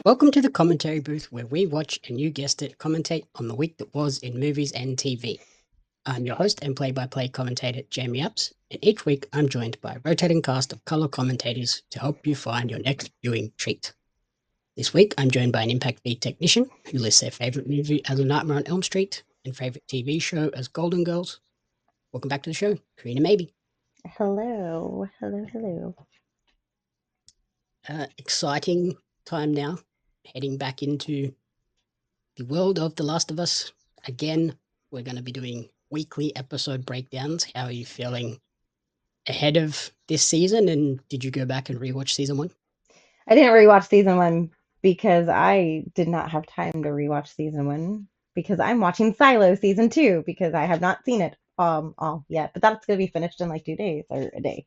Welcome to the commentary booth where we watch and you guessed it, commentate on the week that was in movies and TV. I'm your host and play-by-play commentator Jamie Apps, and each week I'm joined by a rotating cast of color commentators to help you find your next viewing treat. This week I'm joined by an Impact V technician who lists their favourite movie as A Nightmare on Elm Street and favourite TV show as Golden Girls. Welcome back to the show, Corrina Mabey. Hello, hello, hello. Exciting time now, heading back into the world of The Last of Us. Again, we're going to be doing weekly episode breakdowns. How are you feeling ahead of this season? And did you go back and rewatch season one? I didn't rewatch season one because I did not have time to rewatch season one because I'm watching Silo season two because I have not seen it all yet. But that's gonna be finished in like 2 days or a day.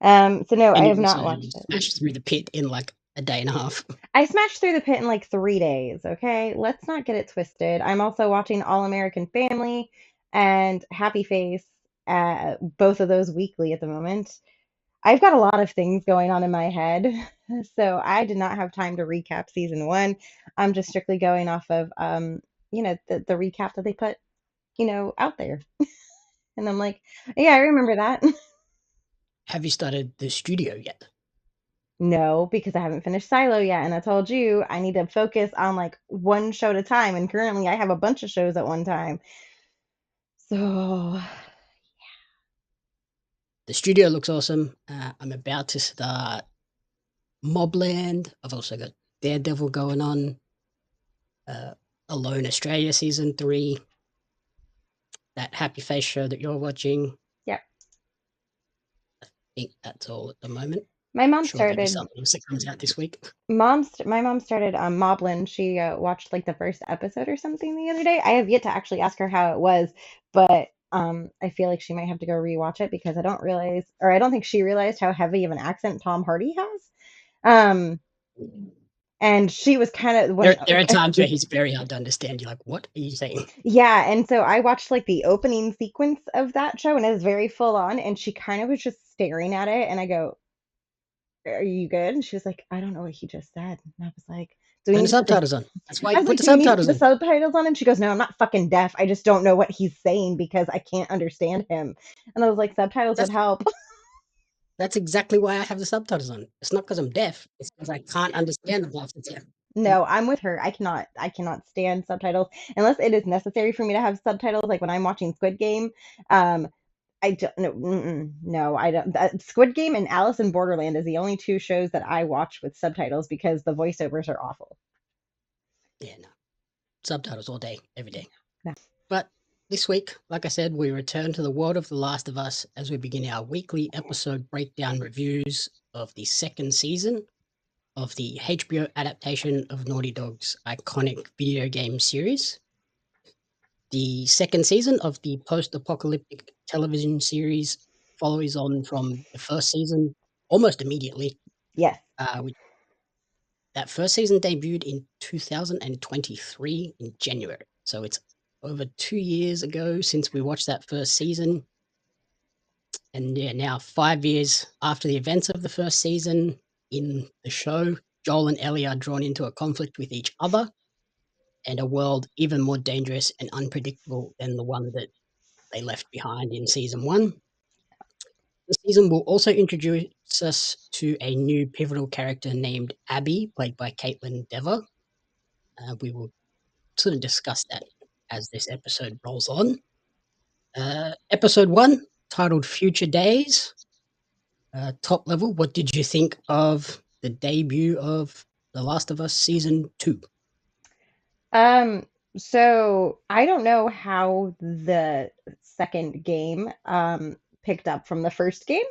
So no, I And you have also not watched it. smashed through the pit in like a day and a half. I smashed through the pit in like 3 days, okay? Let's not get it twisted. I'm also watching All American Family and Happy Face, both of those weekly at the moment. I've got a lot of things going on in my head, so I did not have time to recap season one. I'm just strictly going off of the recap that they put, out there. And I'm like, yeah, I remember that. Have you started the studio yet? No, because I haven't finished Silo yet, and I told you I need to focus on like one show at a time, and currently I have a bunch of shows at one time. So, The studio looks awesome. I'm about to start Mobland. I've also got Daredevil going on. Uh, Alone Australia season 3. That Happy Face show that you're watching. yeah. I think that's all at the moment. My mom Sure, there'll be started something else that comes out this week. my mom started Moblin. She watched like the first episode or something the other day. I have yet to actually ask her how it was, but I feel like she might have to go rewatch it because I don't think she realized how heavy of an accent Tom Hardy has. Um, and she was kind of when There are times where he's very hard to understand. You're like, what are you saying? yeah, and so I watched like the opening sequence of that show, and it was very full on, and she kind of was just staring at it, and I go, "Are you good?" And she was like, "I don't know what he just said." And I was like, "Do we Turn the need to put the subtitles on. That's why I you was put like, the "Do we need to put subtitles the on. subtitles on?" And she goes, "No, I'm not fucking deaf. I just don't know what he's saying because I can't understand him." And I was like, "Subtitles would That's help." that's exactly why I have the subtitles on. It's not because I'm deaf. It's because I can't understand the half the time. No, I'm with her. I cannot stand subtitles unless it is necessary for me to have subtitles. Like when I'm watching Squid Game, um, I don't no, no, I don't. Squid Game and Alice in Borderland is the only two shows that I watch with subtitles because the voiceovers are awful. Yeah, no. Subtitles all day, every day. No. But this week, like I said, we return to the world of The Last of Us as we begin our weekly episode breakdown reviews of the second season of the HBO adaptation of Naughty Dog's iconic video game series. The second season of the post-apocalyptic television series follows on from the first season almost immediately. Yes. Which that first season debuted in 2023 in January. So it's over 2 years ago since we watched that first season. And yeah, now 5 years after the events of the first season in the show, Joel and Ellie are drawn into a conflict with each other and a world even more dangerous and unpredictable than the one that they left behind in season 1. This season will also introduce us to a new pivotal character named Abby, played by Kaitlyn Dever. We will sort of discuss that as this episode rolls on. Episode 1, titled Future Days. Top level, what did you think of the debut of The Last of Us Season 2? Um, so I don't know how the second game picked up from the first game.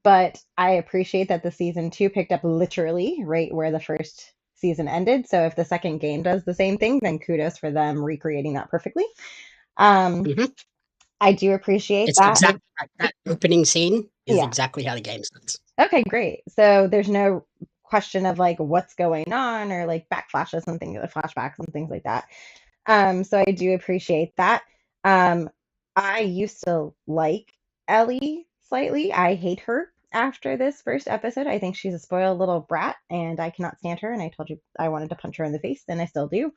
But I appreciate that the season two picked up literally right where the first season ended. So if the second game does the same thing, then kudos for them recreating that perfectly. Um, Mhm. I do appreciate It's that. exactly that opening scene is Yeah. exactly how the game starts. Okay, great. So there's no question of like what's going on or like backflashes and things, flashbacks and things like that. So I do appreciate that. Um, I used to like Ellie slightly. I hate her. after this first episode. I think she's a spoiled little brat, and I cannot stand her. And I told you I wanted to punch her in the face, and I still do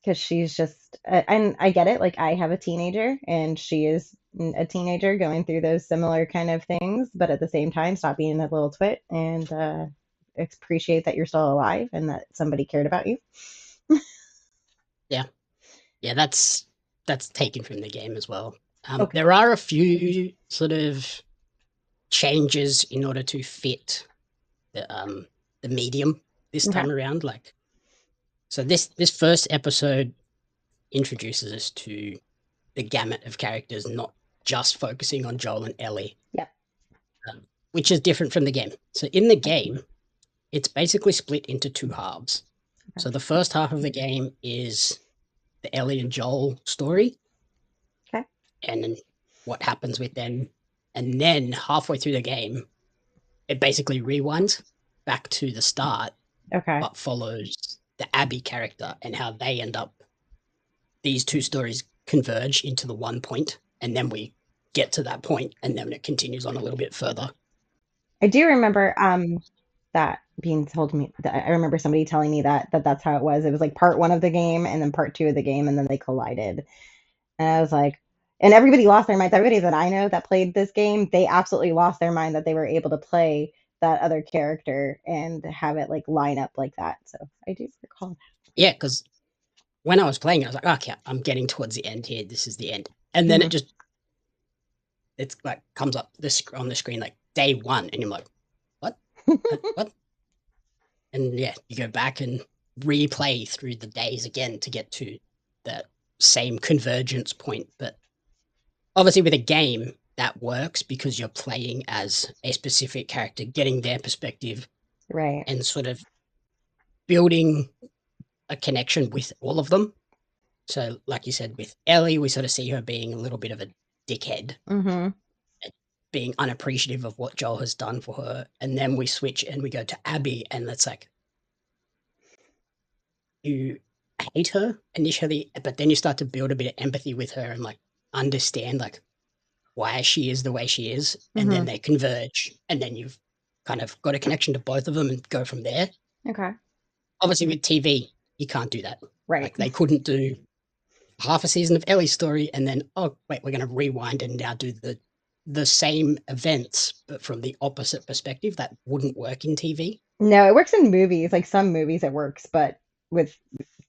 because she's just. And I get it. Like I have a teenager, and she is a teenager going through those similar kind of things. But at the same time, stop being a little twit and appreciate that you're still alive and that somebody cared about you. Yeah, yeah, that's taken from the game as well. Okay. There are a few sort of changes in order to fit the medium this Okay. time around. Like, so this first episode introduces us to the gamut of characters, not just focusing on Joel and Ellie, Yep. which is different from the game. So in the Okay. game, it's basically split into two halves. Okay. So the first half of the game is the Ellie and Joel story Okay. and what happens with them. And then halfway through the game, it basically rewinds back to the start, Okay. but follows the Abby character and how they end up. These two stories converge into the one point, and then we get to that point, and then it continues on a little bit further. I do remember that being told to me that I remember somebody telling me that that's how it was. It was like part one of the game and then part two of the game and then they collided. And I was like, and everybody lost their minds. Everybody that I know that played this game, they absolutely lost their mind that they were able to play that other character and have it like line up like that. So I do recall Yeah, because when I was playing, I was like, okay, I'm getting towards the end here. This is the end, and that. then Hmm. it's like comes up this on the screen like day one, and you're like, what, what? And yeah, you go back and replay through the days again to get to that same convergence point. But obviously, with a game, that works because you're playing as a specific character, getting their perspective, Right. and sort of building a connection with all of them. So, like you said, with Ellie, we sort of see her being a little bit of a dickhead, Hmm. being unappreciative of what Joel has done for her. And then we switch and we go to Abby, and it's like you hate her initially, but then you start to build a bit of empathy with her and like understand like why she is the way she is. And then Hmm. they converge, and then you've kind of got a connection to both of them and go from there. Okay. Obviously, with TV, you can't do that. Right. Like they couldn't do half a season of Ellie's story and then wait, we're going to rewind and now do the same events but from the opposite perspective. That wouldn't work in TV. No, it works in movies. Like some movies it works, but with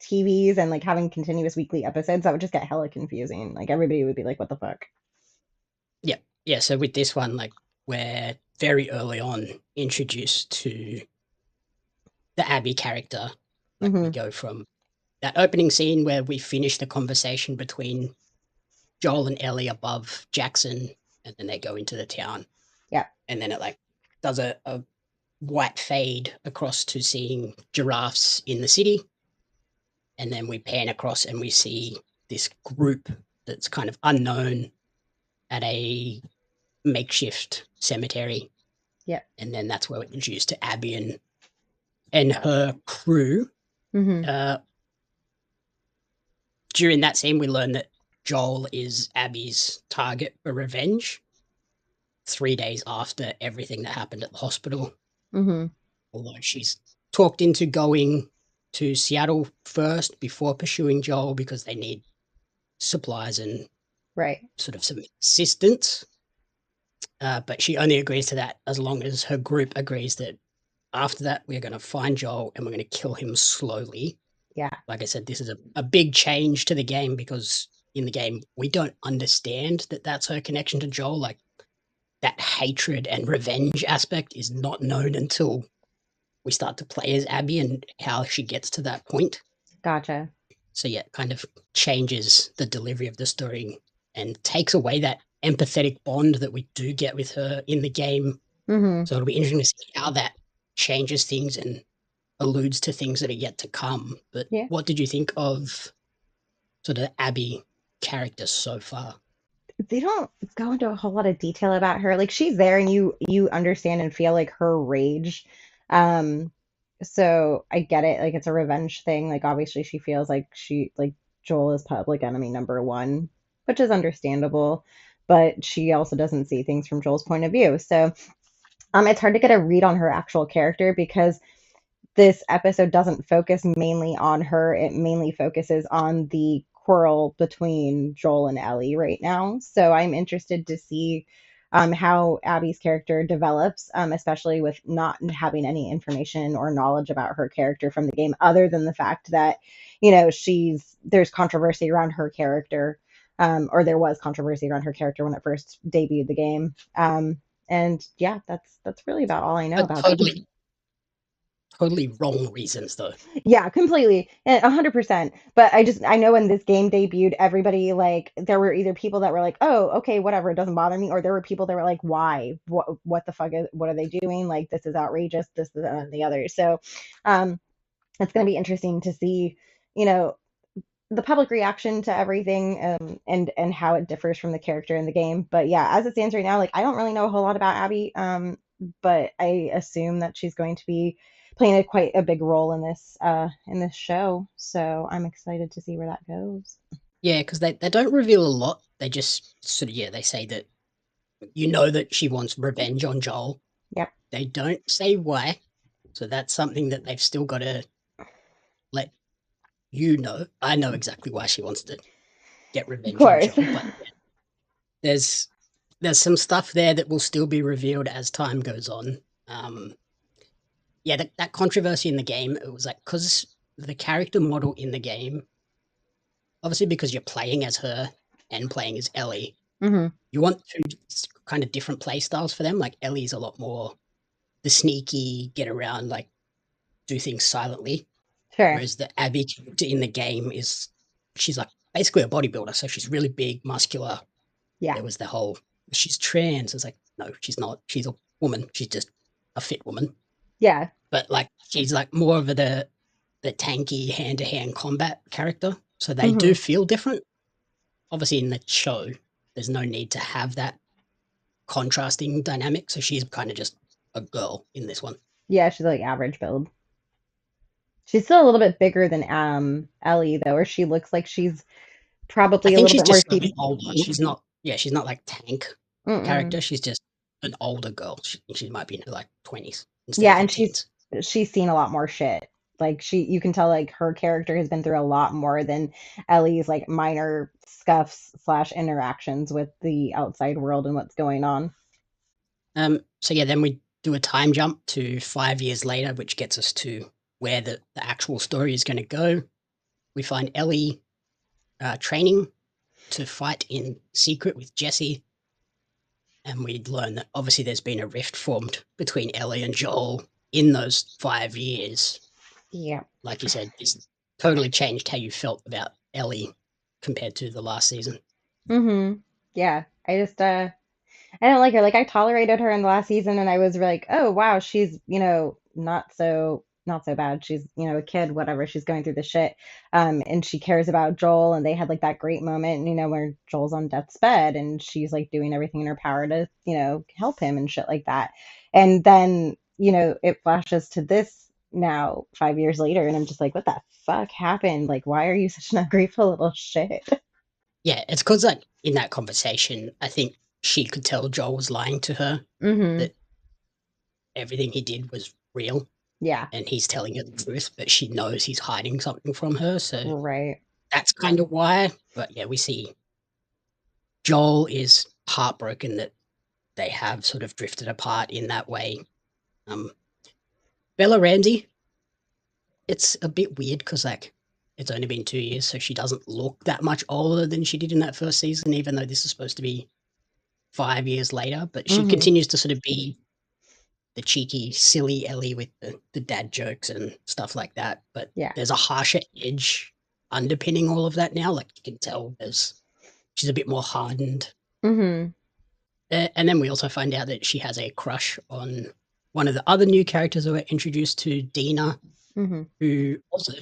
TVs and like having continuous weekly episodes, that would just get hella confusing. Like everybody would be like, what the fuck? Yeah, yeah. So with this one, like we're very early on introduced to the Abby character. Like we Hmm. go from that opening scene where we finish the conversation between Joel and Ellie above Jackson, and then they go into the town, Yeah. and then it like does a white fade across to seeing giraffes in the city, and then we pan across and we see this group that's kind of unknown at a makeshift cemetery, Yeah. and then that's where we're introduced to Abby and her crew. Hmm. Uh, During that scene, we learn that Joel is Abby's target for revenge 3 days after everything that happened at the hospital. Hmm. Although she's talked into going to Seattle first before pursuing Joel because they need supplies and Right. sort of some assistance. But she only agrees to that as long as her group agrees that after that, we're going to find Joel and we're going to kill him slowly. Yeah. Like I said, this is a big change to the game because in the game, we don't understand that that's her connection to Joel. Like that hatred and revenge aspect is not known until we start to play as Abby and how she gets to that point. Gotcha. So yeah, it kind of changes the delivery of the story and takes away that empathetic bond that we do get with her in the game. Hmm. So it'll be interesting to see how that changes things and alludes to things that are yet to come. But Yeah. what did you think of sort of Abby character so far? They don't go into a whole lot of detail about her. Like she's there and you understand and feel like her rage. Um, so I get it. Like it's a revenge thing. Like obviously she feels like she like Joel is public enemy number one, which is understandable, but she also doesn't see things from Joel's point of view. So It's hard to get a read on her actual character because this episode doesn't focus mainly on her. It mainly focuses on the quarrel between Joel and Ellie right now. So I'm interested to see how Abby's character develops, especially with not having any information or knowledge about her character from the game, other than the fact that, there's controversy around her character, or there was controversy around her character when it first debuted the game. And yeah, that's really about all I know But about it. totally wrong reasons though. Yeah, completely. 100%. But I know when this game debuted, everybody like there were either people that were like, "Oh, okay, whatever, it doesn't bother me," or there were people that were like, "Why? What the fuck what are they doing? Like this is outrageous. This is and the other." So, um it's going to be interesting to see, you know, the public reaction to everything, and how it differs from the character in the game. But yeah, as it stands right now, like I don't really know a whole lot about Abby, but I assume that she's going to be playing quite a big role in this show. So I'm excited to see where that goes. Yeah, because they don't reveal a lot. They just sort of, yeah, they say that that she wants revenge on Joel. Yep, They don't say why. So that's something that they've still got to let you know. I know exactly why she wants to get of revenge on course. Joel, but yeah, there's there's some stuff there that will still be revealed as time goes on. Yeah, that controversy in the game, it was like because the character model in the game, obviously because you're playing as her and playing as Ellie, Hmm. you want two kind of different play styles for them. Like Ellie's a lot more the sneaky, get around, like do things silently, Sure. whereas the Abby character in the game is she's like basically a bodybuilder, so she's really big, muscular. Yeah. There was the whole she's trans. It's like no, she's not. She's a woman. She's just a fit woman. Yeah. But like she's like more of the tanky hand to hand combat character. So they do Hmm. feel different. Obviously, in the show, there's no need to have that contrasting dynamic. So she's kind of just a girl in this one. Yeah, she's like average build. She's still a little bit bigger than Ellie though, or she looks like she's I probably a think little she's bit more just a Steve. bit older. She's not, yeah, she's not like tank Mm-mm. character. She's just an older girl. She might be in her like 20s instead Yeah, of her and teens. she's seen a lot more shit. Like you can tell like her character has been through a lot more than Ellie's like minor scuffs slash interactions with the outside world and what's going on. So yeah, then we do a time jump to 5 years later, which gets us to where the actual story is going to go. We find Ellie training to fight in secret with Jesse, and we'd learn that obviously there's been a rift formed between Ellie and Joel in those 5 years. Yeah. Like you said, it's totally changed how you felt about Ellie compared to the last season. Mm-hmm. Yeah. I don't like her. Like I tolerated her in the last season and I was like, "Oh, wow, she's, not so bad. She's, a kid, whatever. She's going through the shit." And she cares about Joel and they had like that great moment, where Joel's on death's bed and she's like doing everything in her power to, help him and shit like that. And then, it flashes to this now 5 years later and I'm just like, "What the fuck happened? Like why are you such an ungrateful little shit?" Yeah, it's because like in that conversation, I think she could tell Joel was lying to her, Mhm. that everything he did was real Yeah. and he's telling her the truth, but she knows he's hiding something from her. So Right. that's kind of why. But yeah, we see Joel is heartbroken that they have sort of drifted apart in that way. Um, Bella Ramsey, it's a bit weird because like it's only been 2 years, so she doesn't look that much older than she did in that first season, even though this is supposed to be 5 years later. But she Mhm. continues to sort of be the cheeky, silly Ellie with the dad jokes and stuff like that. But Yeah. there's a harsher edge underpinning all of that now. Like you can tell she's a bit more hardened. Mhm. And then we also find out that she has a crush on one of the other new characters that we're introduced to, Dina, Mhm. who also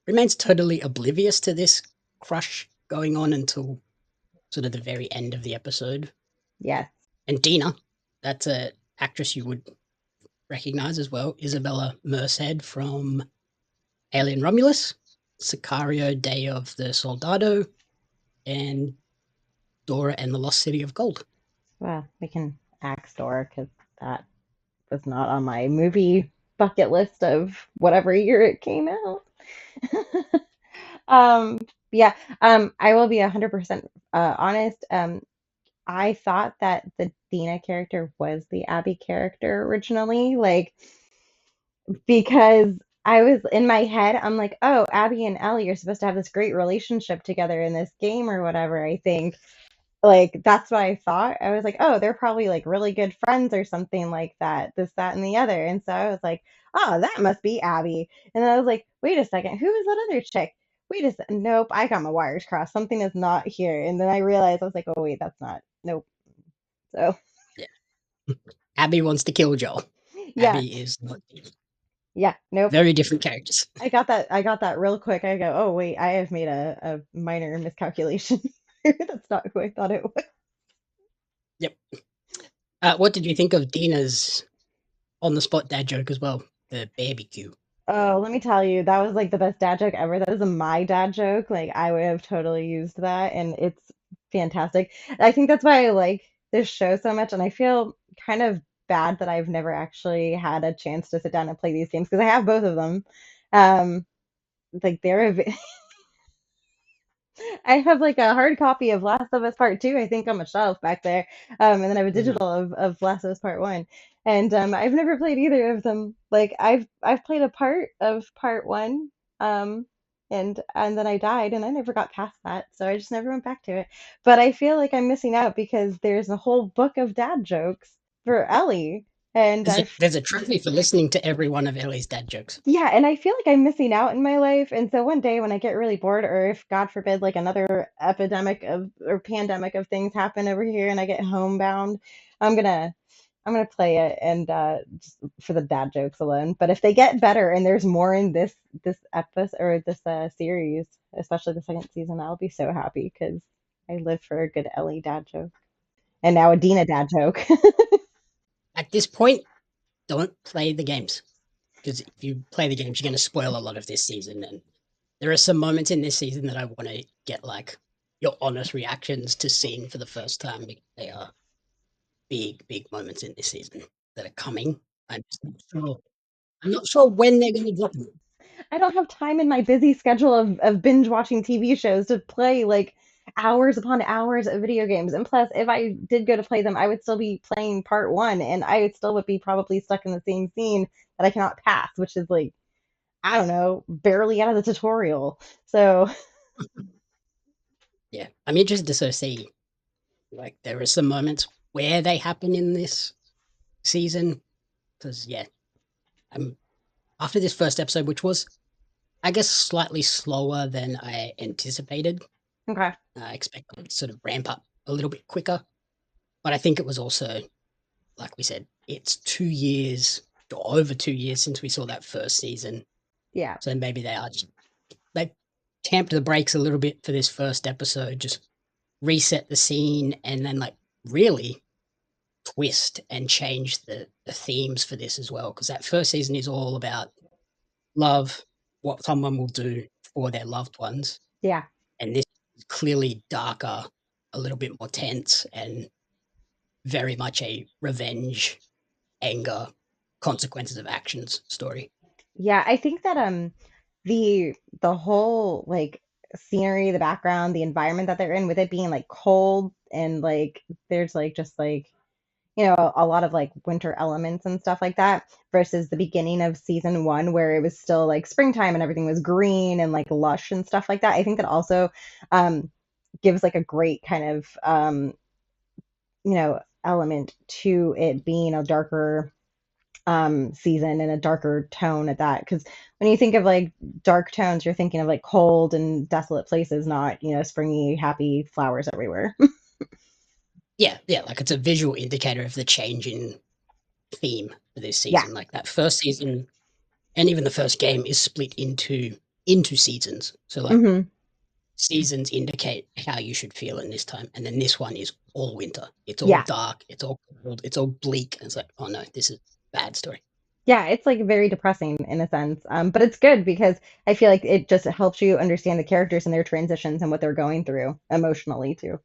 remains totally oblivious to this crush going on until sort of the very end of the episode. Yes. And Dina, that's a actress you would recognize as well, Isabella Merced from Alien Romulus, Sicario Day of the Soldado, and Dora and the Lost City of Gold. Well, we can axe door because that. was not on my movie bucket list of whatever year it came out. Um, yeah, I will be 100% honest. I thought that the Dina character was the Abby character originally, like because I was in my head, I'm like, oh, Abby and Ellie are supposed to have this great relationship together in this game or whatever, I think. Like that's what I thought. I was like, oh, they're probably like really good friends or something like that, this, that, and the other. And so I was like, oh, that must be Abby. And then I was like, wait a second, who is that other chick? Wait a second, nope, I got my wires crossed. Something is not here. And then I realized I was like, oh wait, that's not, nope. So Yeah. Abby wants to kill Joel. yeah, Abby is not. yeah, nope. Very different characters. I got that real quick. I go, oh wait, I have made a minor miscalculation. That's not who I thought it was. Yep. What did you think of Dina's on the spot dad joke as well? The barbecue. Oh, let me tell you, that was like the best dad joke ever. That is a my dad joke. Like I would have totally used that, and it's fantastic. I think that's why I like this show so much, and I feel kind of bad that I've never actually had a chance to sit down and play these games because I have both of them. Um, like I have like a hard copy of Last of Us Part Two, I think, on my shelf back there, and then I have a Mhm. digital of Last of Us Part One, and I've never played either of them. Like I've played a part of Part One, um, and then I died, and I never got past that, so I just never went back to it. But I feel like I'm missing out because there's a whole book of dad jokes for Ellie, and There's a trophy for listening to every one of Ellie's dad jokes. yeah, and I feel like I'm missing out in my life. And so one day when I get really bored, or if God forbid, like another epidemic of or pandemic of things happen over here and I get homebound, I'm gonna I'm gonna play it and just for the dad jokes alone. But if they get better and there's more in this episode or this series, especially the second season, I'll be so happy because I live for a good Ellie dad joke. And now a Dina dad joke. At this point, don't play the games because if you play the games, you're going to spoil a lot of this season. And there are some moments in this season that I want to get like your honest reactions to seeing for the first time. Because they are big, big moments in this season that are coming. I'm just not sure. I'm not sure when they're going to drop them. I don't have time in my busy schedule of binge watching TV shows to play like hours upon hours of video games. And plus, if I did go to play them, I would still be playing part one and I would still would be probably stuck in the same scene that I cannot pass, which is like, I don't know, barely out of the tutorial. So, Yeah, I'm interested to sort of see like there are some moments where they happen in this season because yeah, I'm after this first episode, which was I guess slightly slower than I anticipated. okay. I expected it to sort of ramp up a little bit quicker, but I think it was also like we said, it's 2 years or over 2 years since we saw that first season, Yeah. so maybe they tamped the brakes a little bit for this first episode, just reset the scene, and then like really twist and change the themes for this as well. Because that first season is all about love, what someone will do for their loved ones, Yeah. and this is clearly darker, a little bit more tense, and very much a revenge, anger, consequences of actions story. Yeah. I think that the the whole like scenery, the background, the environment that they're in with it being like cold and like there's like just like a lot of like winter elements and stuff like that versus the beginning of season one where it was still like springtime and everything was green and like lush and stuff like that. I think that also um, gives like a great kind of element to it being a darker season and a darker tone at that. Because when you think of like dark tones, you're thinking of like cold and desolate places, not springy, happy flowers everywhere. Yeah, yeah, like it's a visual indicator of the change in theme for this Yeah. season. Like that first season and even the first game is split into seasons. So like Hmm. seasons indicate how you should feel in this time, and then this one is all winter. It's all Yeah. dark. It's all cold. It's all bleak. And it's like, oh no, this is a bad story. Yeah, it's like very depressing in a sense. But it's good because I feel like it just helps you understand the characters and their transitions and what they're going through emotionally too.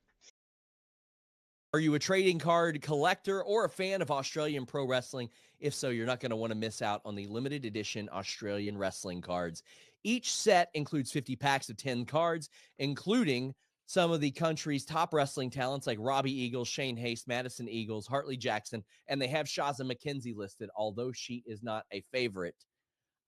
Are you a trading card collector or a fan of Australian pro wrestling? If so, you're not going to want to miss out on the limited edition Australian wrestling cards. Each set includes 50 packs of 10 cards, including some of the country's top wrestling talents like Robbie Eagles, Shane Haste, Madison Eagles, Hartley Jackson, and they have Shaza McKenzie listed, although she is not a favorite.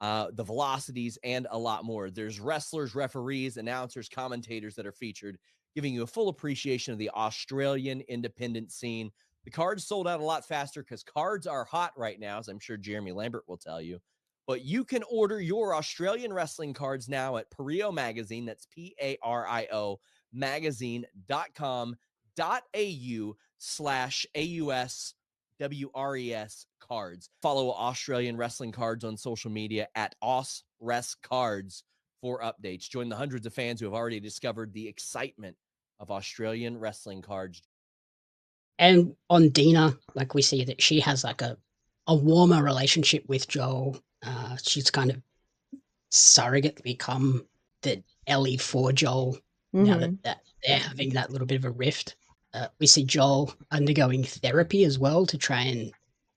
The velocities, and a lot more. There's wrestlers, referees, announcers, commentators that are featured, giving you a full appreciation of the Australian independent scene. The cards sold out a lot faster because cards are hot right now, as I'm sure Jeremy Lambert will tell you. But you can order your Australian wrestling cards now at Pario Magazine. That's PARIO magazine.com.au/AUS WRES cards. Follow Australian Wrestling Cards on social media at AusResCards for updates. Join the hundreds of fans who have already discovered the excitement of Australian wrestling cards. And on Dina, like we see that she has like a warmer relationship with Joel. She's kind of surrogate become the Ellie for Joel now that, Mm-hmm. that they're having that little bit of a rift. We see Joel undergoing therapy as well to try and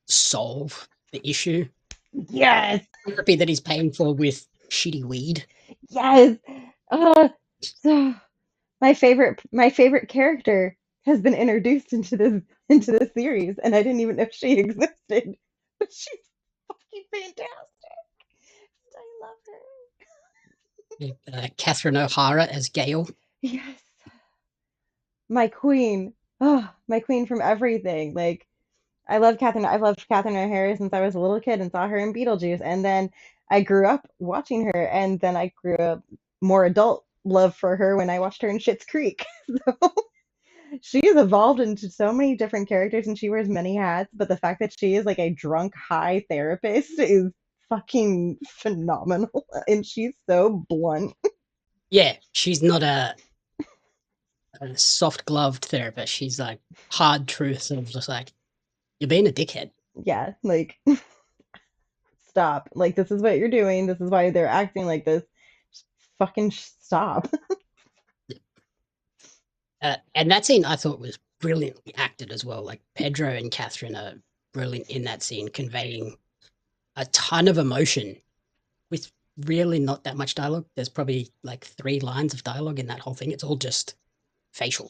solve the issue. Yes, Therapy that he's paying for with shitty weed. yes. Uh, so my favorite character has been introduced into this series, and I didn't even know she existed. But she's fucking fantastic. I love her. Catherine O'Hara as Gail. Yes, my queen. Oh, my queen from everything. Like I love Catherine. I've loved Catherine O'Hara since I was a little kid and saw her in Beetlejuice, and then I grew up watching her, and then I grew up more adult love for her when I watched her in Schitt's Creek. So she has evolved into so many different characters, and she wears many hats. But the fact that she is like a drunk high therapist is fucking phenomenal, and she's so blunt. Yeah, she's not a soft gloved therapist. She's like hard truths of just like, you're being a dickhead. Yeah, like stop. Like this is what you're doing. This is why they're acting like this. Just fucking stop. And that scene I thought was brilliantly acted as well. Like Pedro and Catherine are brilliant in that scene, conveying a ton of emotion with really not that much dialogue. There's probably like 3 lines of dialogue in that whole thing. It's all just facial.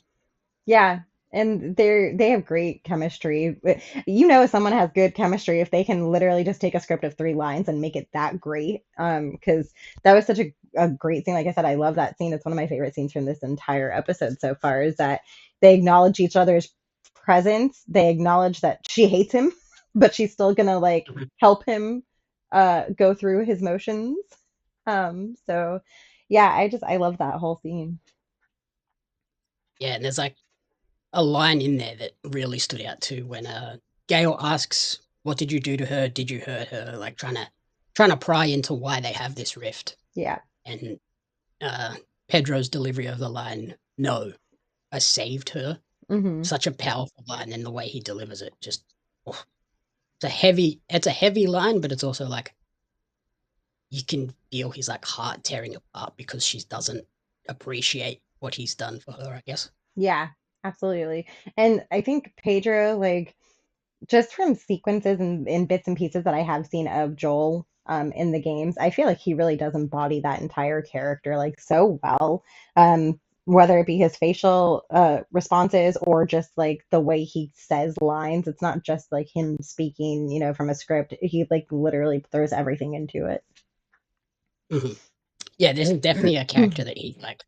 Yeah, and they have great chemistry. You know, if someone has good chemistry if they can literally just take a script of 3 lines and make it that great. Because that was such a great scene. Like I said, I love that scene. It's one of my favorite scenes from this entire episode so far. Is that they acknowledge each other's presence. They acknowledge that she hates him, but she's still gonna like Mhm. help him go through his motions. So yeah, I love that whole scene. Yeah, and there's like a line in there that really stood out too when Gail asks, "What did you do to her? Did you hurt her?" Like trying to pry into why they have this rift. Yeah. And uh, Pedro's delivery of the line, "No, I saved her." Hmm. Such a powerful line, and the way he delivers it, just oh, it's a heavy line, but it's also like you can feel his like heart tearing apart because she doesn't appreciate what he's done for her, I guess. Yeah, absolutely. And I think Pedro, like, just from sequences and bits and pieces that I have seen of Joel in the games, I feel like he really does embody that entire character like so well. Whether it be his facial responses or just like the way he says lines, it's not just like him speaking, from a script. He like literally throws everything into it. Mhm. Yeah, this is definitely a character that he like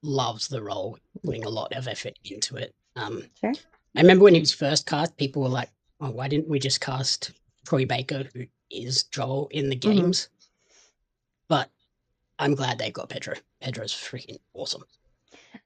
loves the role, putting a lot of effort into it. Sure. I remember when he was first cast, people were like, "Oh, why didn't we just cast Troy Baker, who is Joel in the Hmm. games?" But I'm glad they got Pedro. Pedro's freaking awesome.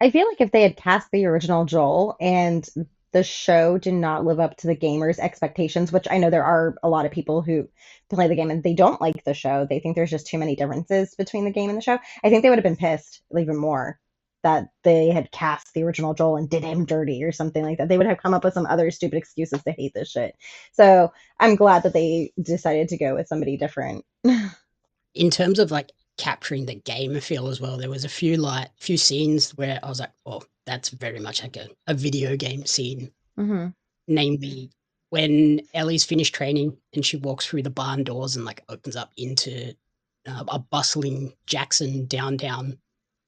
I feel like if they had cast the original Joel and the show did not live up to the gamers' expectations, which I know there are a lot of people who play the game and they don't like the show, they think there's just too many differences between the game and the show. I think they would have been pissed even more that they had cast the original Joel and did him dirty or something like that. They would have come up with some other stupid excuses to hate this shit. So I'm glad that they decided to go with somebody different. In terms of like capturing the game feel as well, there was a few scenes where I was like, "Oh, that's very much like a video game scene. Mm-hmm. Namely, when Ellie's finished training and she walks through the barn doors and like opens up into a bustling Jackson downtown.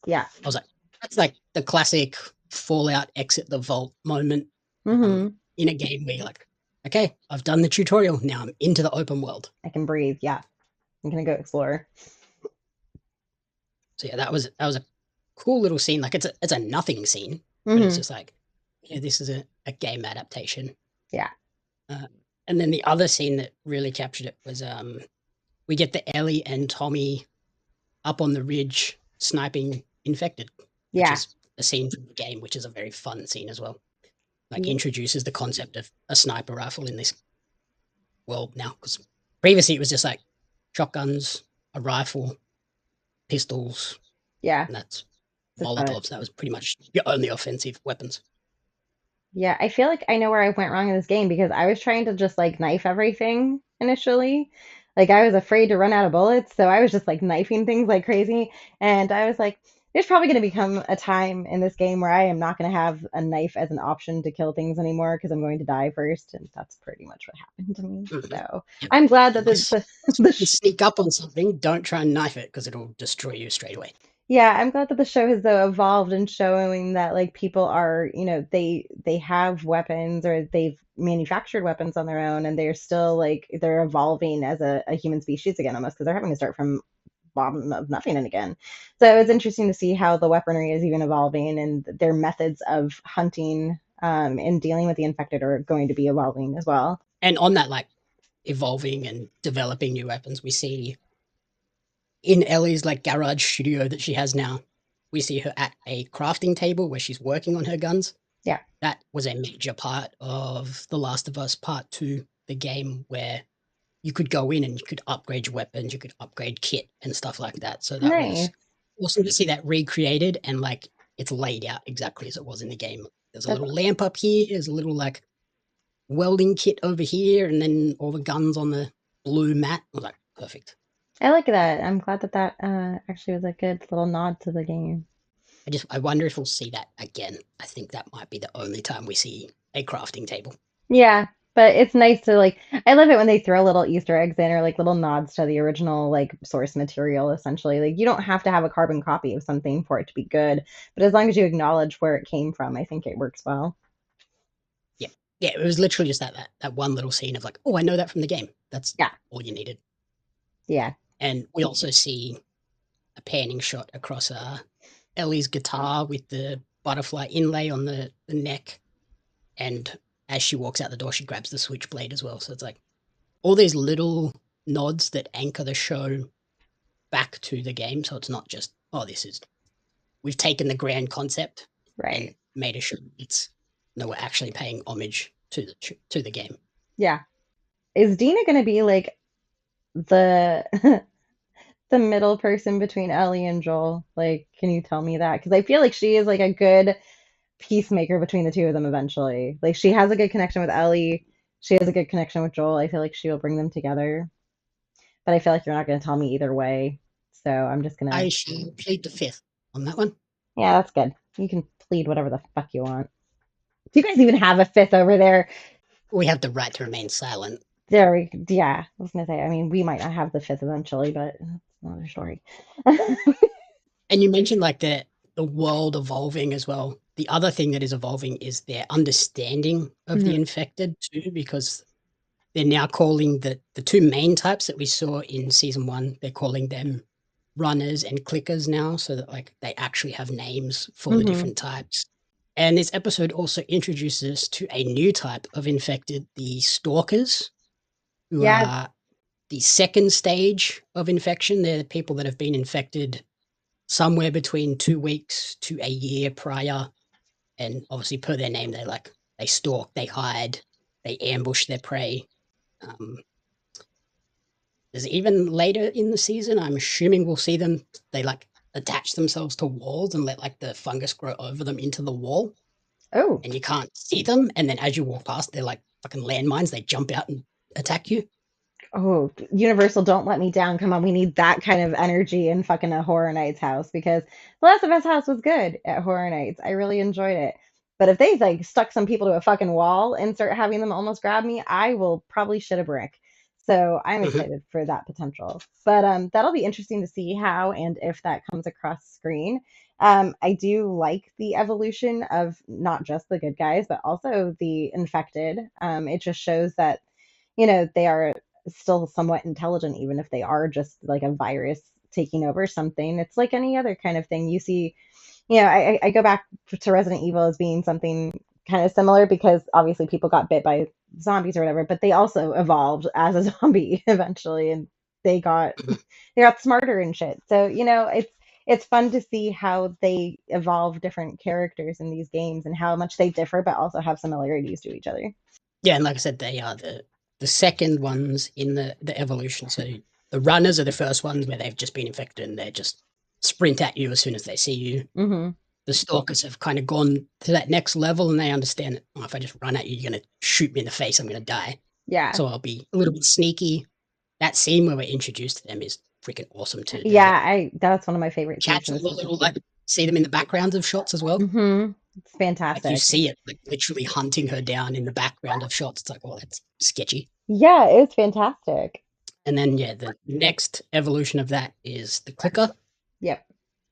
Yeah. I was like, that's like the classic Fallout exit the vault moment Mm-hmm. in a game where you're like, okay, I've done the tutorial. Now I'm into the open world. I can breathe. Yeah. I'm gonna go explore. So yeah, that was a cool little scene. Like it's a nothing scene, but it's Mm-hmm. just like, yeah, this is a game adaptation. Yeah. Uh, and then the other scene that really captured it was we get the Ellie and Tommy up on the ridge sniping infected, which Yeah. is a scene from the game, which is a very fun scene as well. Like Yeah. introduces the concept of a sniper rifle in this world now, because previously it was just like shotguns, a rifle, pistols, Yeah. and that's Just a Molotovs. That was pretty much your only offensive weapons. Yeah, I feel like I know where I went wrong in this game because I was trying to just like knife everything initially. Like I was afraid to run out of bullets, so I was just like knifing things like crazy. And I was like, there's probably going to become a time in this game where I am not going to have a knife as an option to kill things anymore because I'm going to die first, and that's pretty much what happened to me. Mhm. So Yep. I'm glad that Unless the you sneak up on something, don't try and knife it because it'll destroy you straight away. Yeah, I'm glad that the show has though evolved and showing that like people are, they have weapons or they've manufactured weapons on their own and they're still like they're evolving as a human species again almost because they're having to start from bottom of nothing and again. So it's interesting to see how the weaponry is even evolving and their methods of hunting and dealing with the infected are going to be evolving as well. And on that, like evolving and developing new weapons, we see in Ellie's like garage studio that she has now, we see her at a crafting table where she's working on her guns. Yeah. That was a major part of The Last of Us Part 2, the game where you could go in and you could upgrade your weapons, you could upgrade kit and stuff like that. So that was Nice. awesome to see that recreated and like it's laid out exactly as it was in the game. There's a That's little lamp up here, there's a little like welding kit over here, and then all the guns on the blue mat. I was like, perfect. I like that. I'm glad that actually was a good little nod to the game. I wonder if we'll see that again. I think that might be the only time we see a crafting table. Yeah, but it's nice to like I love it when they throw little Easter eggs in or like little nods to the original like source material essentially. Like you don't have to have a carbon copy of something for it to be good, but as long as you acknowledge where it came from, I think it works well. Yeah. Yeah, it was literally just that one little scene of like, oh, I know that from the game. That's Yeah. all you needed. Yeah. And we also see a panning shot across Ellie's guitar with the butterfly inlay on the neck. And as she walks out the door, she grabs the switchblade as well. So it's like all these little nods that anchor the show back to the game. So it's not just, oh, we've taken the grand concept Right. and made a show. It's, no, we're actually paying homage to the game. Yeah. Is Dina going to be like the the middle person between Ellie and Joel? Like, can you tell me that? Because I feel like she is like a good peacemaker between the two of them eventually. Like she has a good connection with Ellie. She has a good connection with Joel. I feel like she will bring them together. But I feel like you're not going to tell me either way. So I'm just going to. I shall plead the fifth on that one. Yeah, that's good. You can plead whatever the fuck you want. Do you guys even have a fifth over there? We have the right to remain silent. Yeah, I was going to say, I mean, we might not have the fifth eventually, but that's another story. And you mentioned like the world evolving as well. The other thing that is evolving is their understanding of the Mhm. infected too, because they're now calling the two main types that we saw in season one, they're calling them runners and clickers now, so that like they actually have names for the Mhm. different types. And this episode also introduces us to a new type of infected, the stalkers, who Yeah. are the second stage of infection. They're the people that have been infected somewhere between 2 weeks to a year prior. And obviously, per their name, they stalk, they hide, they ambush their prey. Um, there's even later in the season, I'm assuming we'll see them. They like attach themselves to walls and let like the fungus grow over them into the wall, Oh, and you can't see them. And then as you walk past, they're like fucking landmines. They jump out and attack you. Oh, Universal, don't let me down. Come on, we need that kind of energy in fucking a Horror Nights house because The Last of Us house was good at Horror Nights. I really enjoyed it. But if they like stuck some people to a fucking wall and start having them almost grab me, I will probably shit a brick. So I'm Mhm. excited for that potential. But that'll be interesting to see how and if that comes across screen. I do like the evolution of not just the good guys, but also the infected. It just shows that they are still somewhat intelligent, even if they are just like a virus taking over something. It's like any other kind of thing you see. I go back to Resident Evil as being something kind of similar because obviously people got bit by zombies or whatever, but they also evolved as a zombie eventually, and they got Mhm. they got smarter and shit. So it's fun to see how they evolve different characters in these games and how much they differ, but also have similarities to each other. Yeah, and like I said, they are the second ones in the evolution. So the runners are the first ones where they've just been infected and they just sprint at you as soon as they see you. Hmm. The stalkers have kind of gone to that next level and they understand that, oh, if I just run at you, you're going to shoot me in the face, I'm going to die. Yeah. So I'll be a little bit sneaky. That scene where we're introduced to them is freaking awesome too. To Yeah, like I that's one of my favorite scenes catch from all the the season. little like see them in the backgrounds of shots as well. It's Like you fantastic. see it like literally hunting her down in the background of shots. It's like, oh, that's sketchy. Yeah, it was fantastic. And then yeah, the next evolution of that is the clicker. Yep.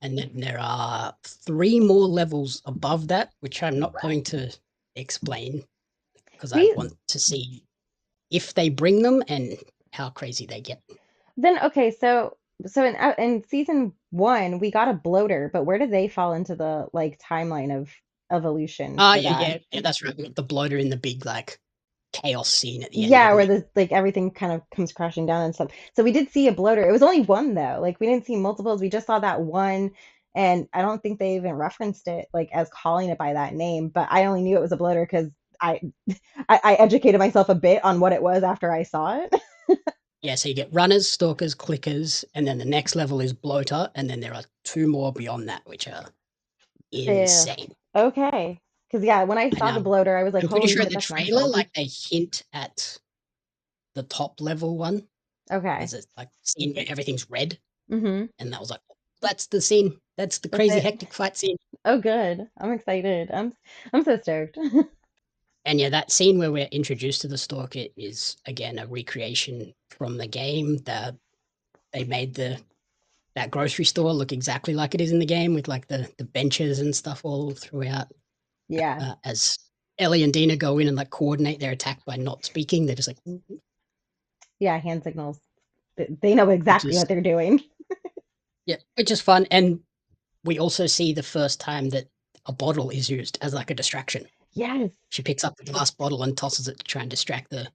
And then there are 3 more levels above that, which I'm not going to explain because I We want to see if they bring them and how crazy they get. then okay, so in season 1 we got a bloater, but where did they fall into the like timeline of evolution Ah, for yeah, that? yeah, yeah, that's right. We got the bloater in the big like chaos scene at the end, Yeah, didn't where we? the like everything kind of comes crashing down and stuff. So we did see a bloater. It was only one though. Like we didn't see multiples. We just saw that one, and I don't think they even referenced it like as calling it by that name. But I only knew it was a bloater because I I educated myself a bit on what it was after I saw it. Yeah, so you get runners, stalkers, clickers, and then the next level is bloater, and then there are 2 more beyond that, which are Yeah. insane. Okay. Because yeah, when I And saw the bloater, I was like, I'm pretty holy sure in shit, the that's trailer, massive. like they hint at the top level one. Okay. There's a like scene where everything's red, Mm-hmm. and that was like, that's the scene. That's the That's crazy it. hectic fight scene. Oh, good. I'm excited. I'm so stoked. And yeah, that scene where we're introduced to the stalker is again a recreation from the game. They made that grocery store look exactly like it is in the game with like the benches and stuff all throughout. Yeah. As Ellie and Dina go in and like coordinate their attack by not speaking, they're just like, Yeah, hand signals. They know which exactly is what they're doing. yeah, which is fun. And we also see the first time that a bottle is used as like a distraction. Yes. She picks up the glass bottle and tosses it to try and distract the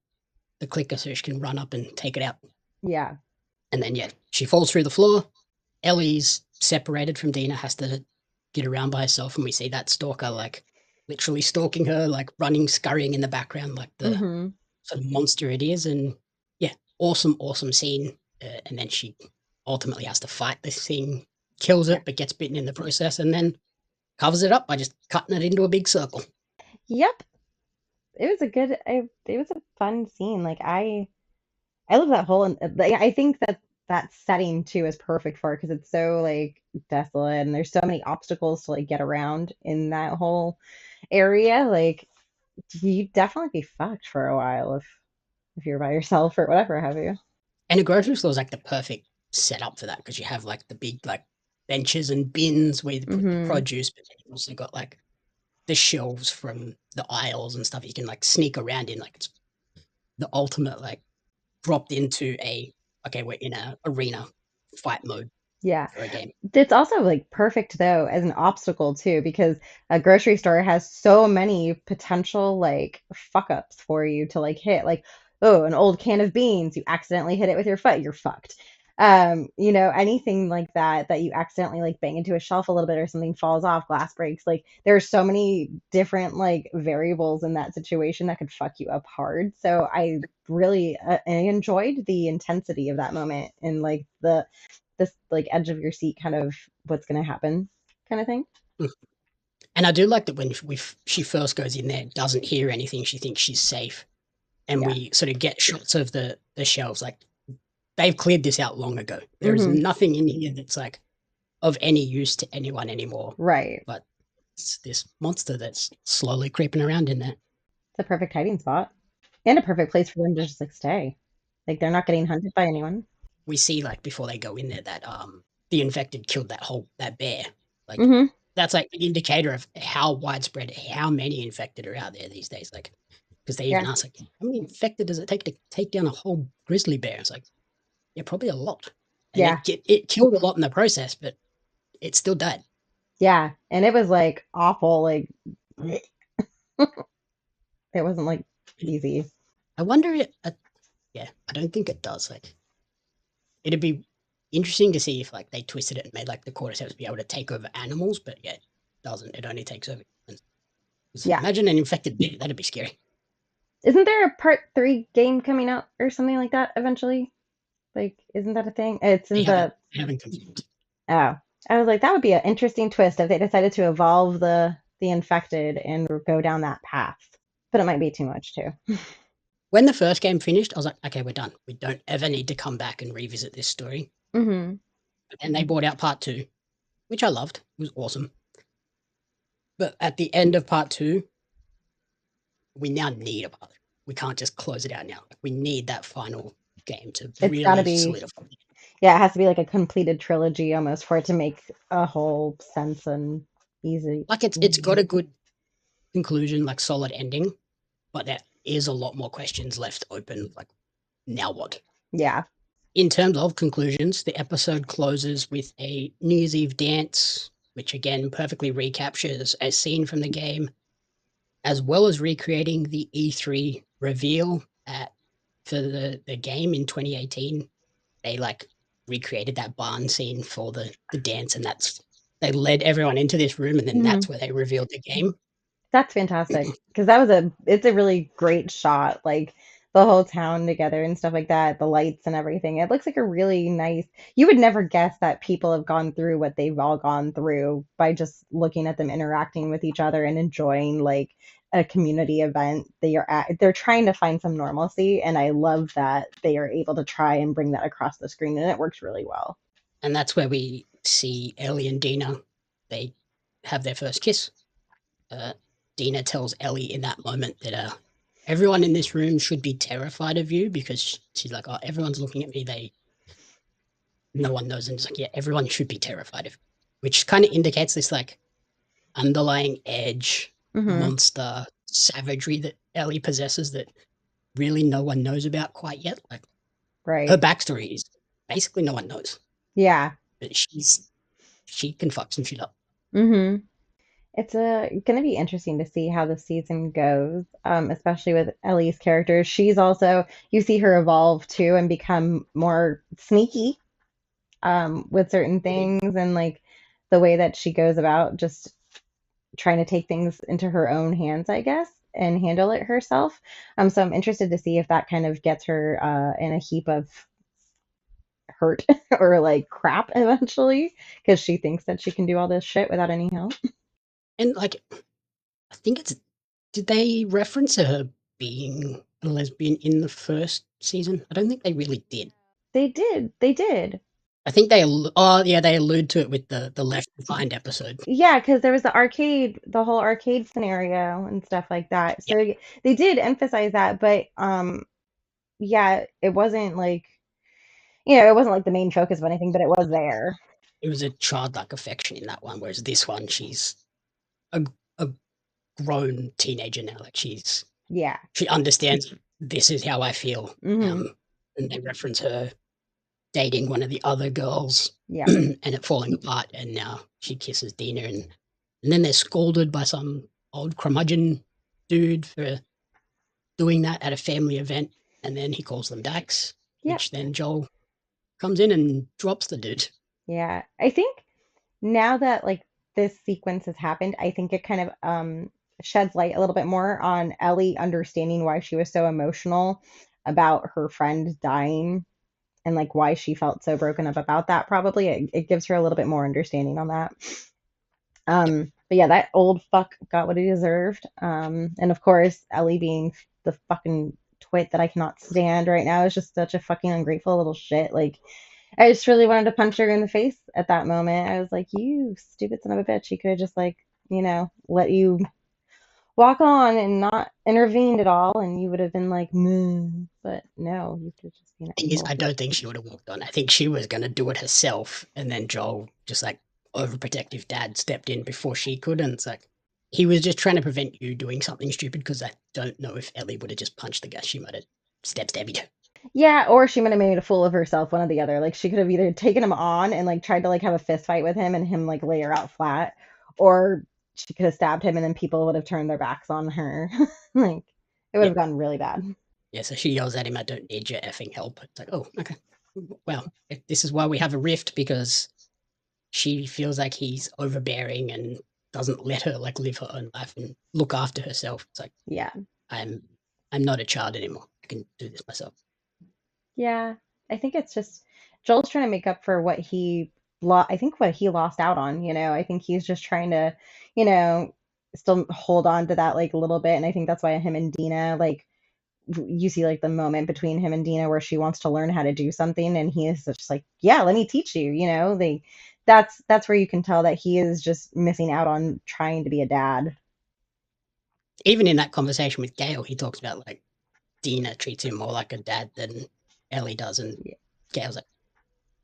clicker so she can run up and take it out. Yeah. And then yeah, she falls through the floor. Ellie's separated from Dina, has to get around by herself, and we see that stalker like literally stalking her, like running, scurrying in the background, like the Mm-hmm. sort of monster it is. And yeah, awesome, awesome scene. And then she ultimately has to fight this thing, kills Yeah. it, but gets bitten in the process, and then covers it up by just cutting it into a big circle. Yep. It was a good. It was a fun scene. Like I love that whole. And like, I think that that setting too is perfect for it because it's so like desolate and there's so many obstacles to like get around in that whole area. Like you definitely be fucked for a while if you're by yourself or whatever have you. And a grocery store is like the perfect setup for that because you have like the big like benches and bins where you put the Mm-hmm. produce, but then you've also got like the shelves from the aisles and stuff you can like sneak around in. Like it's the ultimate like dropped into a okay, we're in a arena fight mode Yeah. for a game. It's also like perfect though as an obstacle too because a grocery store has so many potential like fuck ups for you to like hit. Like, oh, an old can of beans, you accidentally hit it with your foot, you're fucked. Anything like that that you accidentally like bang into a shelf a little bit or something falls off, glass breaks. Like there are so many different like variables in that situation that could fuck you up hard. So I really I enjoyed the intensity of that moment and like the this like edge of your seat kind of what's going to happen kind of thing. Mm. And I do like that when she first goes in there, doesn't hear anything, she thinks she's safe. and Yeah. we sort of get shots of the shelves. Like they've cleared this out long ago. There is Hmm. nothing in here that's like of any use to anyone anymore. Right. But it's this monster that's slowly creeping around in there. It's a perfect hiding spot and a perfect place for them to just like stay. Like they're not getting hunted by anyone. We see like before they go in there that the infected killed that bear. Like Hmm. that's like an indicator of how widespread, how many infected are out there these days. Like because they even Yeah. ask like, how many infected does it take to take down a whole grizzly bear? It's like, yeah, probably a lot. And Yeah. it killed a lot in the process, but it still died. Yeah. And it was like awful. Like it wasn't like easy. I wonder. Yeah, I don't think it does. Like, it'd be interesting to see if like they twisted it and made like the cordyceps be able to take over animals, but yeah, it doesn't. It only takes over humans. 'Cause Yeah. imagine an infected bear. That'd be scary. Isn't there a part 3 game coming out or something like that eventually? Like, isn't that a thing? It's They in haven't. the They haven't confirmed. oh. I was like, that would be an interesting twist if they decided to evolve the infected and go down that path. But it might be too much too. When the first game finished, I was like, okay, we're done. We don't ever need to come back and revisit this story. Hmm. And they brought out part two, which I loved. It was awesome. But at the end of part two, we now need a part three. We can't just close it out now. We need that final game to It's got to really be, solidify it. yeah, it has to be like a completed trilogy almost for it to make a whole sense and easy. Like it's got a good conclusion, like solid ending, but there is a lot more questions left open. Like now what? Yeah. In terms of conclusions, the episode closes with a New Year's Eve dance, which again perfectly recaptures a scene from the game, as well as recreating the E3 reveal for the game in 2018. They like recreated that barn scene for the dance, and that's they led everyone into this room, and then Hmm. that's where they revealed the game. That's fantastic because that was it's a really great shot. Like the whole town together and stuff like that, the lights and everything. It looks like a really nice. You would never guess that people have gone through what they've all gone through by just looking at them interacting with each other and enjoying like a community event they are at. They're trying to find some normalcy, and I love that they are able to try and bring that across the screen, and it works really well. And that's where we see Ellie and Dina. They have their first kiss. Uh, Dina tells Ellie in that moment that everyone in this room should be terrified of you because she's like, oh, everyone's looking at me. No one knows, and it's like, yeah, everyone should be terrified of you, which kind of indicates this like underlying edge, Hmm. monster, savagery that Ellie possesses that really no one knows about quite yet. Like her Right. backstory is basically no one knows, Yeah. but she can fuck some shit up. Hmm. It's going to be interesting to see how the season goes, especially with Ellie's character. She's also, you see her evolve too and become more sneaky with certain Mhm. things and like the way that she goes about just trying to take things into her own hands, I guess, and handle it herself. So I'm interested to see if that kind of gets her in a heap of hurt or like crap eventually because she thinks that she can do all this shit without any help. And like, I think it's did they reference her being a lesbian in the first season? I don't think they really did. They did. They did. I think oh yeah, they allude to it with the Left Behind episode. Yeah, because there was the arcade, the whole arcade scenario and stuff like that. Yeah, So they did emphasize that, but yeah, it wasn't like, it wasn't like the main focus of anything, but it was there. it was a childlike affection in that one, whereas this one, she's a, a grown teenager now. Like Yeah. she understands this is how I feel. Hmm. And they reference her dating one of the other girls Yeah. and it falling apart, and now she kisses Dina, and then they're scolded by some old curmudgeon dude for doing that at a family event, and then he calls them dykes, Yep. which then Joel comes in and drops the dude. Yeah. I think now that like this sequence has happened, I think it kind of sheds light a little bit more on Ellie understanding why she was so emotional about her friend dying and like why she felt so broken up about that. Probably it gives her a little bit more understanding on that. Yep. But yeah, that old fuck got what he deserved. And of course, Ellie being the fucking quit that I cannot stand right now is just such a fucking ungrateful little shit. Like, I just really wanted to punch her in the face at that moment. I was like, you stupid son of a bitch. You could have just, like, let you walk on and not intervened at all, and you would have been like, mmm. But no, you could just be an Thing is, asshole. I don't think she would have walked on. I think she was going to do it herself, and then Joel, just like overprotective dad, stepped in before she could, and it's like he was just trying to prevent you doing something stupid. Because I don't know if Ellie would have just punched the guy; she might have stabbied her. Yeah, or she might have made a fool of herself, one or the other. Like, she could have either taken him on and like tried to like have a fist fight with him and him like lay her out flat, or she could have stabbed him and then people would have turned their backs on her. Like, it would Yeah, have gotten really bad. yeah. So she yells at him, "I don't need your effing help." It's like, oh, okay. Well, this is why we have a rift, because she feels like he's overbearing and doesn't let her like live her own life and look after herself. It's like, Yeah. I'm I'm not a child anymore. I can do this myself. Yeah. I think it's just Joel's trying to make up for what I think what he lost out on. I think he's just trying to, you know, still hold on to that like a little bit. And I think that's why him and Dina, like, you see like the moment between him and Dina where she wants to learn how to do something and he is just like, yeah, let me teach you. That's where you can tell that he is just missing out on trying to be a dad. Even in that conversation with Gail, he talks about like Dina treats him more like a dad than Ellie does, and Yeah. Gail's like,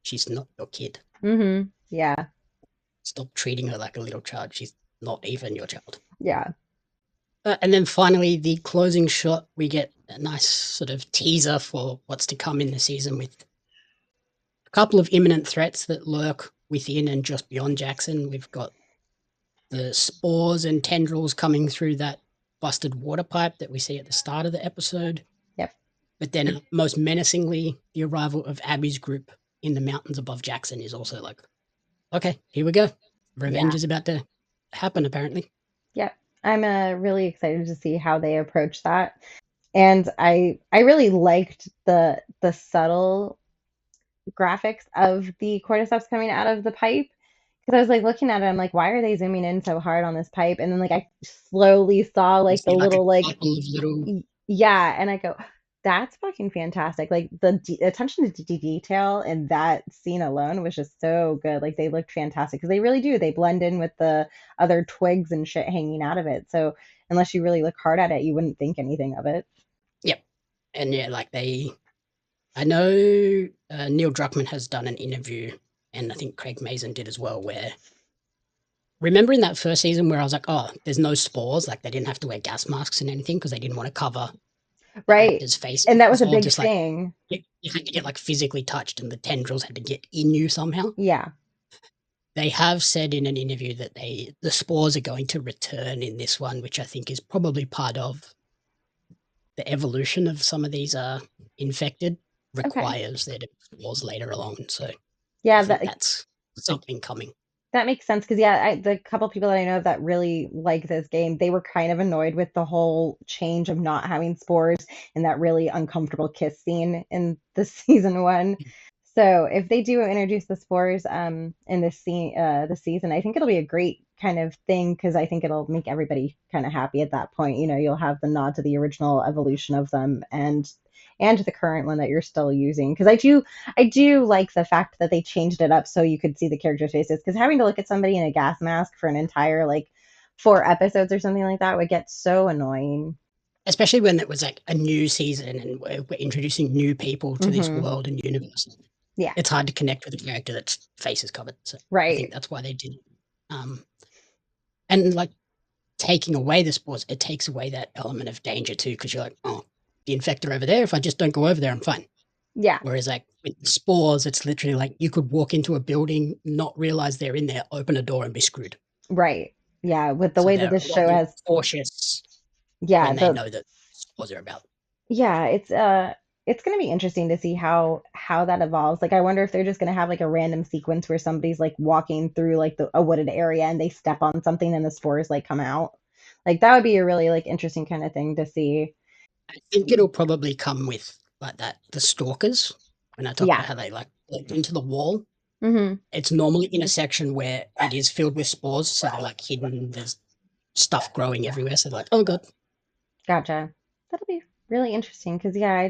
she's not your kid. Mm-hmm. Yeah. Stop treating her like a little child. She's not even your child. Yeah. And then finally, the closing shot, we get a nice sort of teaser for what's to come in the season, with a couple of imminent threats that lurk within and just beyond Jackson. We've got the spores and tendrils coming through that busted water pipe that we see at the start of the episode. Yep. But then, most menacingly, the arrival of Abby's group in the mountains above Jackson is also like, okay, here we go. Revenge Yeah. is about to happen, apparently. Yep. I'm really excited to see how they approach that. And I really liked the subtle graphics of the cordyceps coming out of the pipe, because I was like looking at it, I'm like, why are they zooming in so hard on this pipe? And then like I slowly saw You like the see like a little like, couple of little, yeah, and I go, that's fucking fantastic. Like the attention to detail in that scene alone was just so good. Like they looked fantastic because they really do. They blend in with the other twigs and shit hanging out of it. So unless you really look hard at it, you wouldn't think anything of it. yep. And yeah, like I know Neil Druckmann has done an interview, and I think Craig Mazin did as well, where, remember in that first season where I was like, oh, there's no spores, like they didn't have to wear gas masks and anything because they didn't want to cover the Right. actors' faces. And It that was was a all big just like thing. you had to get like physically touched, and the tendrils had to get in you somehow. Yeah. They have said in an interview that the spores are going to return in this one, which I think is probably part of the evolution of some of these infected, Okay. requires there to be spores later along. So I Yeah, think that's something coming. that makes sense because yeah, the couple people that I know that really like this game, they were kind of annoyed with the whole change of not having spores and that really uncomfortable kiss scene in the season one. So if they do introduce the spores in this scene the season, I think it'll be a great kind of thing because I think it'll make everybody kind of happy at that point. You'll have the nod to the original evolution of them and the current one that you're still using. Because I do like the fact that they changed it up so you could see the characters' faces. Because having to look at somebody in a gas mask for an entire like 4 episodes or something like that would get so annoying. Especially when it was like a new season and we're introducing new people to this Mm-hmm. world and universe. Yeah. It's hard to connect with a character that's face is covered. So I think Right. that's why they did it. And like taking away the spores, it takes away that element of danger too, because you're like, oh, the infector over there, if I just don't go over there, I'm fine. Yeah. Whereas like with the spores, it's literally like you could walk into a building, not realize they're in there, open a door and be screwed. Right. Yeah. With the So way that they're this a lot show more has, cautious yeah, when they know that spores are about. yeah, it's going to be interesting to see how that evolves. Like I wonder if they're just going to have like a random sequence where somebody's like walking through like a wooded area and they step on something and the spores like come out. Like that would be a really like interesting kind of thing to see. I think it'll probably come with like that, the stalkers. When I talk Yeah. about how they like look into the wall, Mhm. it's normally in a section where it is filled with spores, so they're like hidden. There's stuff growing everywhere. So like, oh god, Gotcha. really interesting because yeah,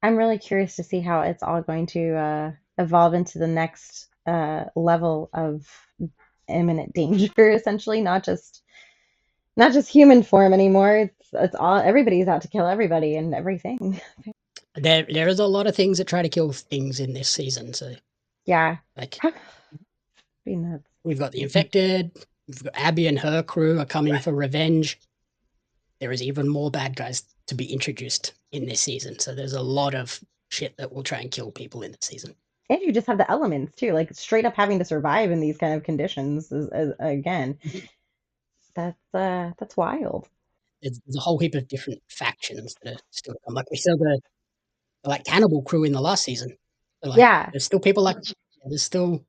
I'm really curious to see how it's all going to evolve into the next level of imminent danger, essentially, not just human form anymore. It's all everybody's out to kill everybody and everything. There is a lot of things that try to kill things in this season. So Yeah. like Be nuts. we've got the infected, we've got Abby and her crew are coming for revenge. There is even more bad guys to be introduced in this season. So there's a lot of shit that will try and kill people in this season. And you just have the elements too, like straight up having to survive in these kind of conditions again. Mhm. That's wild. There's a whole heap of different factions that are still come. Like we saw the like cannibal crew in the last season. So like Yeah. there's still people like there's still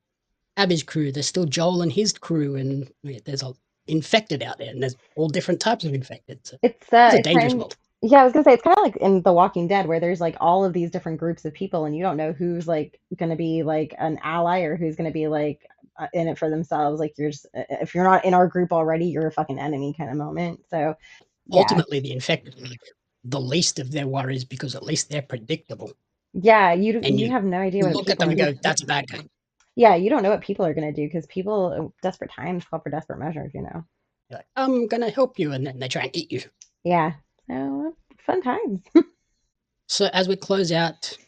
Abby's crew, there's still Joel and his crew, and there's a infected out there, and there's all different types of infected. So it's a It's dangerous kind world. yeah, I was gonna say it's kind of like in The Walking Dead where there's like all of these different groups of people and you don't know who's like gonna be like an ally or who's gonna be like in it for themselves. Like you're just if you're not in our group already, you're a fucking enemy kind of moment. So yeah, Ultimately, the infected are like the least of their worries because at least they're predictable, yeah, and you have no idea what look at people them are and gonna go, "That's a bad guy." yeah, you don't know what people are gonna do because people desperate times call for desperate measures, you know. You're like, I'm gonna help you, and then they try and eat you. Yeah. So fun times. So as we close out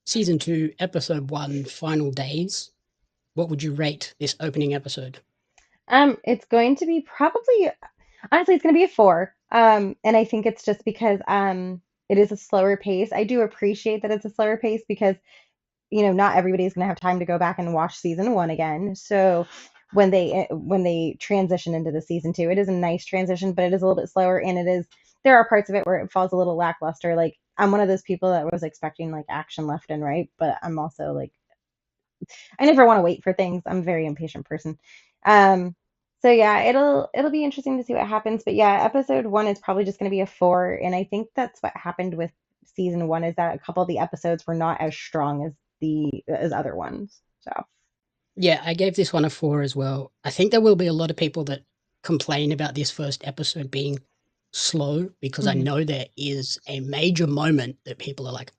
season 2, episode 1, final days, what would you rate this opening episode? It's going to be probably honestly, it's going to be a four. And I think it's just because it is a slower pace. I do appreciate that it's a slower pace because not everybody's going to have time to go back and watch season one again. So when they transition into the season two, it is a nice transition, but it is a little bit slower, and there are parts of it where it falls a little lackluster. Like I'm one of those people that was expecting like action left and right, but I'm also like I never want to wait for things. I'm a very impatient person. Um, so yeah, it'll be interesting to see what happens. But yeah, episode one is probably just going to be a four, and I think that's what happened with season one is that a couple of the episodes were not as strong as the as other ones. So Yeah, I gave this one a 4 as well. I think there will be a lot of people that complain about this first episode being slow because I hmm know there is a major moment that people are like,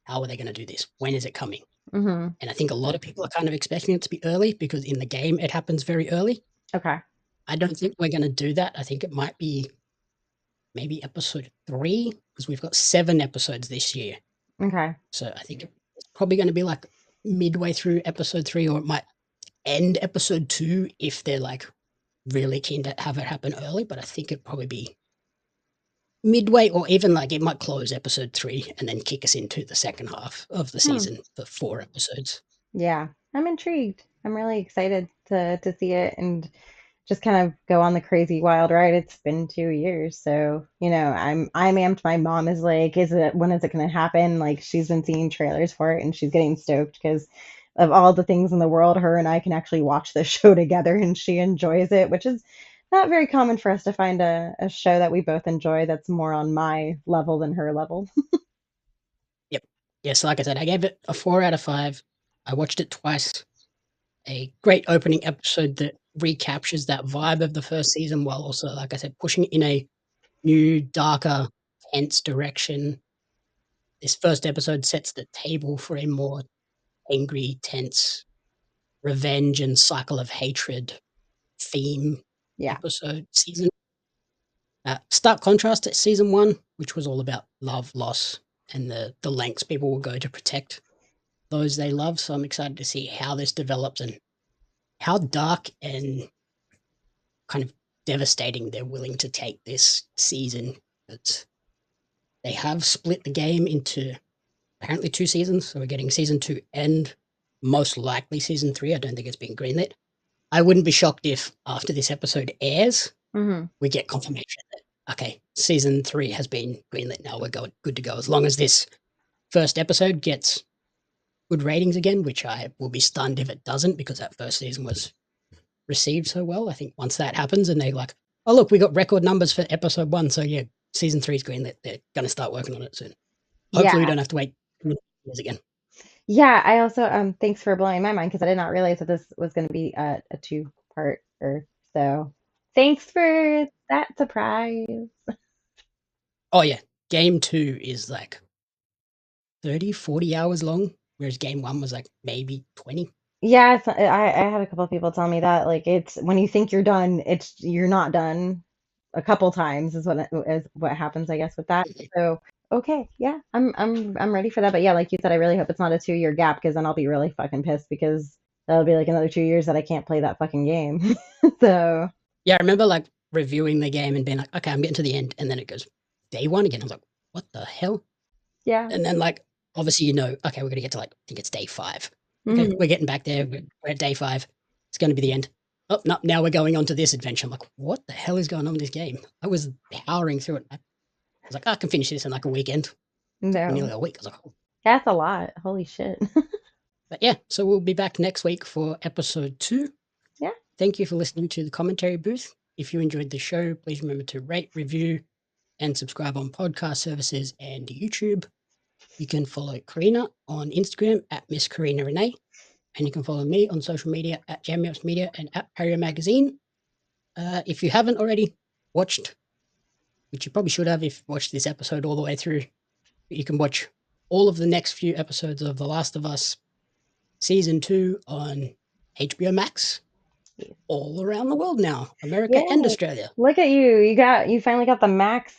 how are they going to do this? When is it coming? hmm And I think a lot of people are kind of expecting it to be early because in the game it happens very early. okay, I don't think we're going to do that. I think it might be maybe episode 3 because we've got 7 episodes this year. okay, So I think it's probably going to be like midway through episode 3, or it might end episode 2 if they're like really keen to have it happen early. But I think it'd probably be midway, or even like it might close episode 3 and then kick us into the second half of the hmm. season for 4 episodes. Yeah, I'm intrigued. I'm really excited to see it and just kind of go on the crazy wild ride. It's been 2 years, so I'm amped. My mom is like, "Is it when is it going to happen?" Like she's been seeing trailers for it and she's getting stoked because of all the things in the world. Her and I can actually watch this show together, and she enjoys it, which is not very common for us to find a show that we both enjoy that's more on my level than her level. Yep. Yeah, so like I said, I gave it a 4 out of 5. I watched it twice. A great opening episode that recaptures that vibe of the first season while also, like I said, pushing it in a new, darker, tense direction. This first episode sets the table for a more angry, tense, revenge and cycle of hatred theme Yeah, episode season. Stark contrast to season 1, which was all about love, loss, and the lengths people will go to protect those they love. So I'm excited to see how this develops and how dark and kind of devastating they're willing to take this season. But they have split the game into apparently 2 seasons. So we're getting season 2 and most likely season 3. I don't think it's been greenlit. I wouldn't be shocked if after this episode airs, hmm we get confirmation that, okay, season 3 has been greenlit now. We're good to go. As long as this first episode gets good ratings again, which I will be stunned if it doesn't because that first season was received so well. I think once that happens and they're like, oh, look, we got record numbers for episode 1. So yeah, season 3 is greenlit. They're going to start working on it soon. Hopefully we yeah. don't have to wait years again. Yeah, I also thanks for blowing my mind because I did not realize that this was going to be a two-part or so. Thanks for that surprise. Oh yeah. game 2 is like 30, 40 hours long, whereas game 1 was like maybe 20. Yeah, I had a couple of people tell me that like it's when you think you're done, you're not done a couple times is what happens, I guess, with that. So okay, yeah, I'm ready for that. But yeah, like you said, I really hope it's not a 2-year gap because then I'll be really fucking pissed because that'll be like another 2 years that I can't play that fucking game. So Yeah, I remember like reviewing the game and being like, okay, I'm getting to the end, and then it goes day 1 again. I was like, what the hell? yeah. And then like obviously okay, we're gonna get to like I think it's day 5. Okay, Mhm. we're getting back there. We're at day 5. It's gonna be the end. Oh no, now we're going on to this adventure. I'm like, what the hell is going on in this game? I was powering through it. I was like, I can finish this in like a weekend. It took me No. nearly a week. I was like, oh. That's a lot. Holy shit. But yeah, so we'll be back next week for episode 2. Yeah. Thank you for listening to the commentary booth. If you enjoyed the show, please remember to rate, review, and subscribe on podcast services and YouTube. You can follow Karina on Instagram at Miss Karina Renee, and you can follow me on social media at JamUps Media and at Pario Magazine. If you haven't already watched, which you probably should have if you watched this episode all the way through, you can watch all of the next few episodes of The Last of Us Season 2 on HBO Max all around the world now, America and Yay. Australia. Look at you. You finally got the Max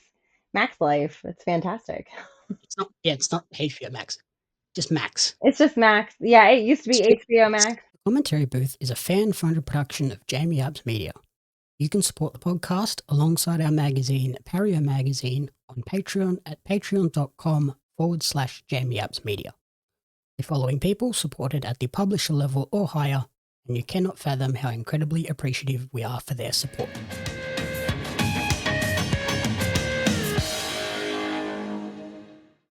life. It's fantastic. It's not HBO Max, just Max. It's just Max. Yeah, it used to be HBO Max. The Commentary Booth is a fan-funded production of Jamie Apps Media. You can support the podcast alongside our magazine, Pario Magazine, on Patreon at patreon.com/Jamie Apps Media. The following people supported at the publisher level or higher, and you cannot fathom how incredibly appreciative we are for their support.